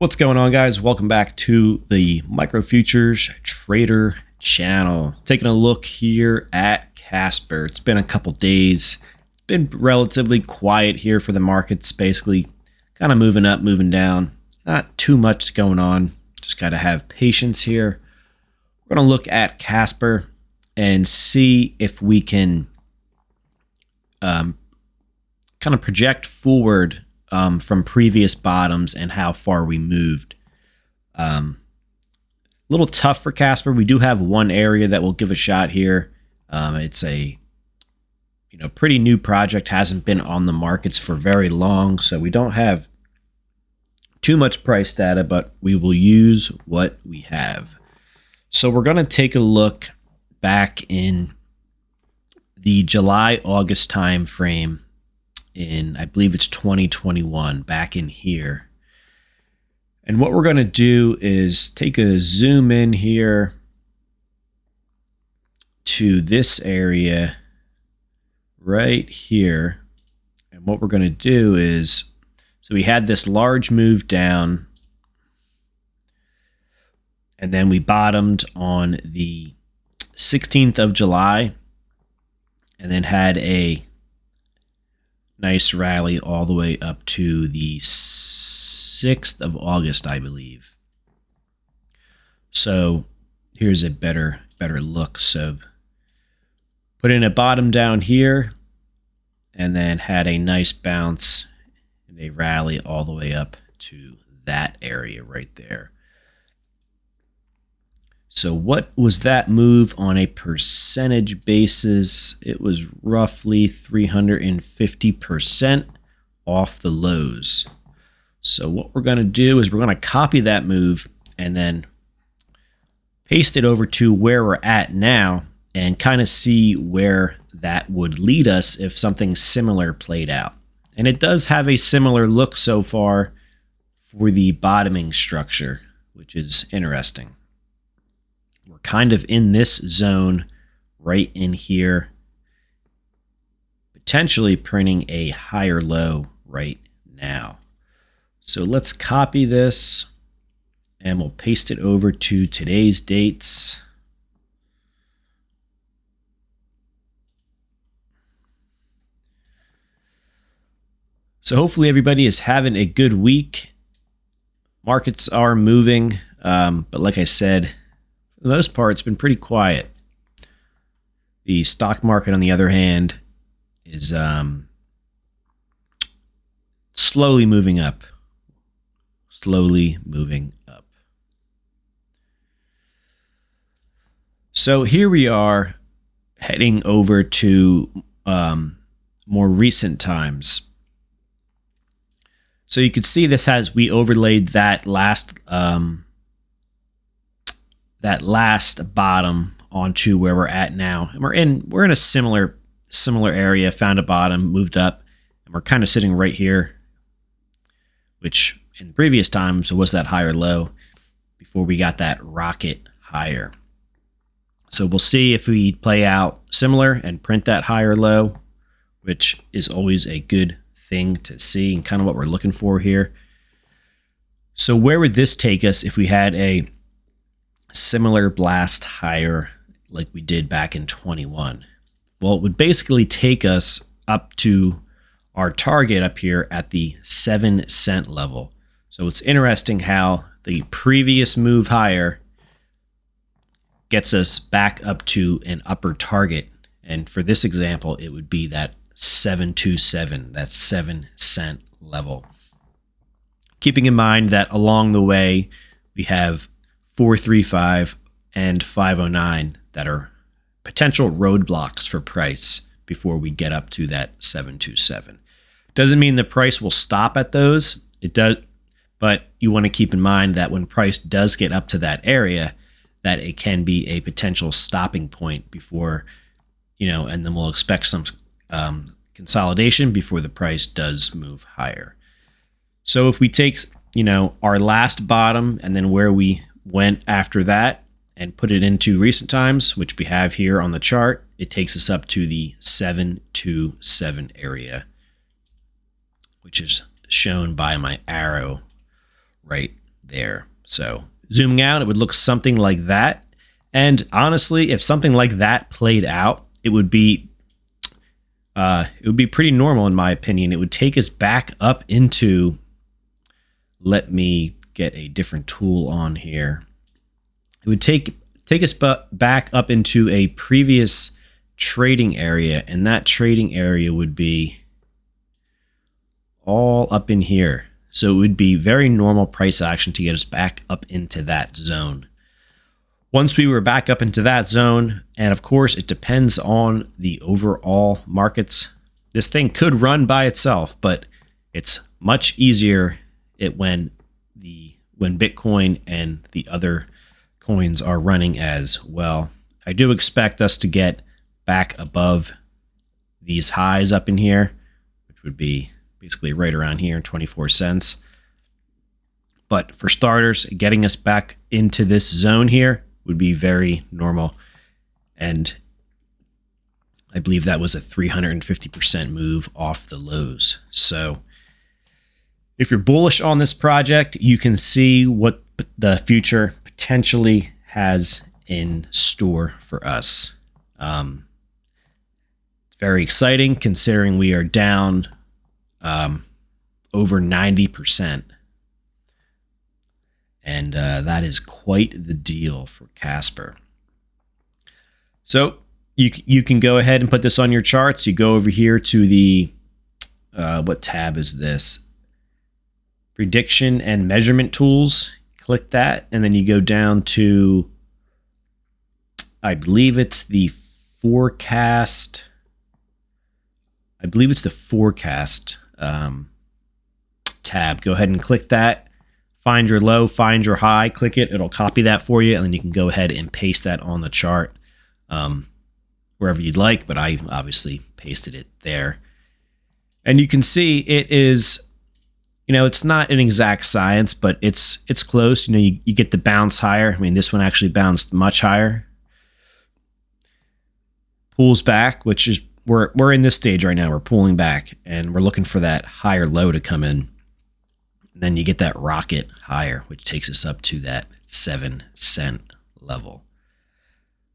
What's going on, guys? Welcome back to the Micro Futures Trader channel. Taking a look here at Casper. It's been a couple days. It's been relatively quiet here for the markets, basically kind of moving up, moving down. Not too much going on. Just got to have patience here. We're going to look at Casper and see if we can kind of project forward from previous bottoms and how far we moved. A little tough for Casper. We do have one area that we'll give a shot here. It's a pretty new project, hasn't been on the markets for very long, so we don't have too much price data, but we will use what we have. So we're going to take a look back in the July-August time frame. In, I believe it's 2021, back in here. And what we're going to do is take a zoom in here to this area right here. And what we're going to do is, so we had this large move down, and then we bottomed on the 16th of July, and then had a nice rally all the way up to the 6th of August, I believe. So here's a better look. So put in a bottom down here and then had a nice bounce and a rally all the way up to that area right there. So what was that move on a percentage basis? It was roughly 350% off the lows. So what we're going to do is we're going to copy that move and then paste it over to where we're at now and kind of see where that would lead us if something similar played out. And it does have a similar look so far for the bottoming structure, which is interesting. We're kind of in this zone right in here, potentially printing a higher low right now. So let's copy this and we'll paste it over to today's dates. So hopefully everybody is having a good week. Markets are moving, but like I said, for the most part, it's been pretty quiet. The stock market, on the other hand, is slowly moving up. Slowly moving up. So here we are heading over to more recent times. So you can see we overlaid that last bottom onto where we're at now, and we're in a similar area. Found a bottom, moved up, and we're kind of sitting right here, which in previous times was that higher low before we got that rocket higher. So we'll see if we play out similar and print that higher low, which is always a good thing to see and kind of what we're looking for here. So where would this take us if we had a similar blast higher like we did back in 21? Well, it would basically take us up to our target up here at the 7-cent level. So it's interesting how the previous move higher gets us back up to an upper target. And for this example, it would be that 727, that 7-cent level. Keeping in mind that along the way, we have 435 and 509 that are potential roadblocks for price before we get up to that 727. Doesn't mean the price will stop at those. It does, but you want to keep in mind that when price does get up to that area, that it can be a potential stopping point before, and then we'll expect some consolidation before the price does move higher. So if we take, our last bottom and then where we went after that and put it into recent times, which we have here on the chart, it takes us up to the 727 area, which is shown by my arrow right there. So zooming out, it would look something like that. And honestly, if something like that played out, it would be pretty normal in my opinion. It would take us back up into, let me get a different tool on here. It would take us back up into a previous trading area, and that trading area would be all up in here. So it would be very normal price action to get us back up into that zone. Once we were back up into that zone, and of course it depends on the overall markets, this thing could run by itself, but it's much easier when Bitcoin and the other coins are running as well. I do expect us to get back above these highs up in here, which would be basically right around here, 24 cents. But for starters, getting us back into this zone here would be very normal. And I believe that was a 350% move off the lows. So if you're bullish on this project, you can see what the future potentially has in store for us. It's very exciting considering we are down over 90%. And that is quite the deal for Casper. So you can go ahead and put this on your charts. You go over here to the, what tab is this? Prediction and measurement tools. Click that, and then you go down to, I believe it's the forecast. I believe it's the forecast tab. Go ahead and click that. Find your low, find your high, click it. It'll copy that for you, and then you can go ahead and paste that on the chart wherever you'd like, but I obviously pasted it there. And you can see it is, it's not an exact science, but it's close. You get the bounce higher. I mean, this one actually bounced much higher. Pulls back, which is, we're in this stage right now. We're pulling back, and we're looking for that higher low to come in. And then you get that rocket higher, which takes us up to that 7-cent level.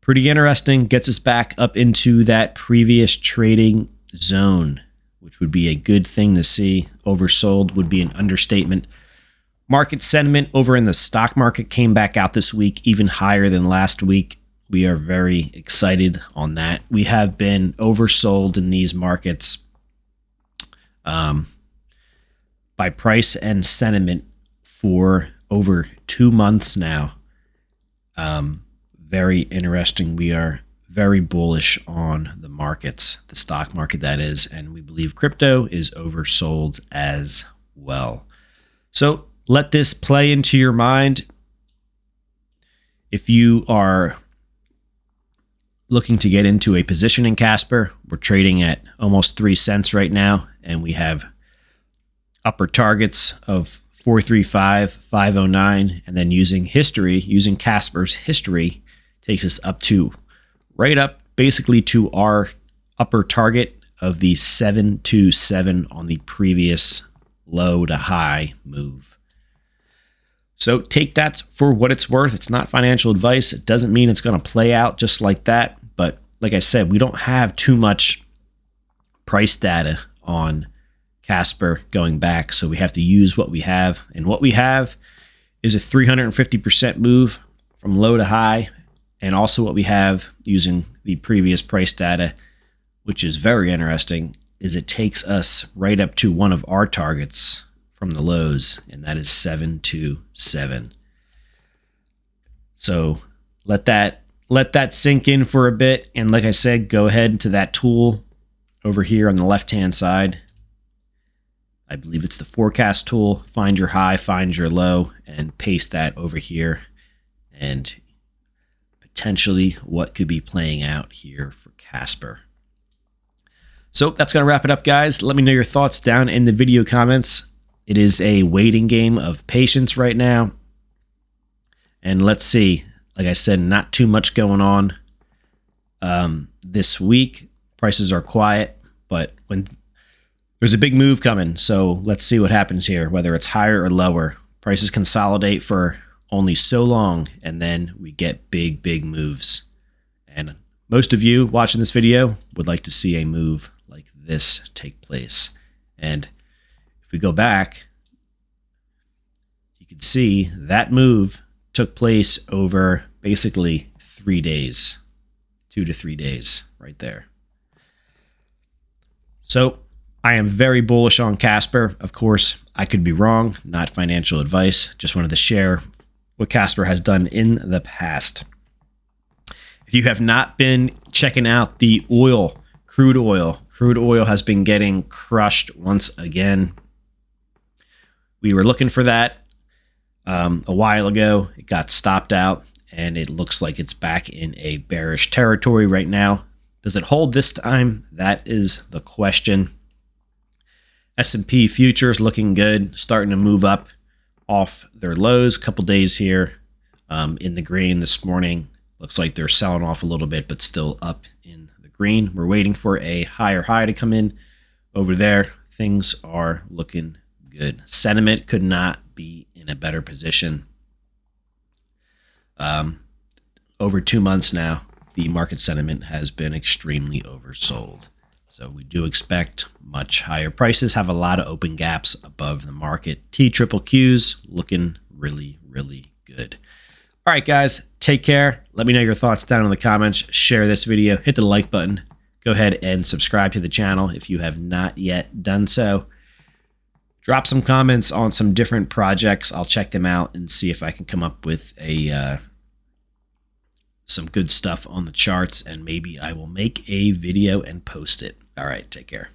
Pretty interesting. Gets us back up into that previous trading zone, which would be a good thing to see. Oversold would be an understatement. Market sentiment over in the stock market came back out this week, even higher than last week. We are very excited on that. We have been oversold in these markets by price and sentiment for over 2 months now. Very interesting. We are very bullish on the markets, the stock market that is, and we believe crypto is oversold as well. So let this play into your mind. If you are looking to get into a position in Casper, we're trading at almost 3 cents right now, and we have upper targets of 435, 509, and then using Casper's history takes us up to right up basically to our upper target of the 727 on the previous low to high move. So take that for what it's worth. It's not financial advice. It doesn't mean it's going to play out just like that. But like I said, we don't have too much price data on Casper going back. So we have to use what we have. And what we have is a 350% move from low to high. And also what we have using the previous price data, which is very interesting, is it takes us right up to one of our targets from the lows, and that is 727. So let that sink in for a bit. And like I said, go ahead to that tool over here on the left-hand side. I believe it's the forecast tool. Find your high, find your low, and paste that over here. And potentially what could be playing out here for Casper. So that's going to wrap it up, guys. Let me know your thoughts down in the video comments. It is a waiting game of patience right now. And let's see. Like I said, not too much going on this week. Prices are quiet, but when there's a big move coming, so let's see what happens here, whether it's higher or lower. Prices consolidate for only so long, and then we get big moves. And most of you watching this video would like to see a move like this take place. And if we go back, you can see that move took place over basically 3 days, 2 to 3 days right there. So I am very bullish on Casper. Of course, I could be wrong, not financial advice. Just wanted to share what Casper has done in the past. If you have not been checking out the oil, crude oil has been getting crushed once again. We were looking for that a while ago. It got stopped out, and it looks like it's back in a bearish territory right now. Does it hold this time? That is the question. S&P futures looking good, starting to move up off their lows. A couple days here in the green this morning. Looks like they're selling off a little bit, but still up in the green. We're waiting for a higher high to come in over there. Things are looking good. Sentiment could not be in a better position. Over 2 months now, the market sentiment has been extremely oversold. So we do expect much higher prices, have a lot of open gaps above the market. TQQs looking really good. All right, guys, take care. Let me know your thoughts down in the comments. Share this video, hit the like button. Go ahead and subscribe to the channel if you have not yet done so. Drop some comments on some different projects. I'll check them out and see if I can come up with some good stuff on the charts, and maybe I will make a video and post it. All right, take care.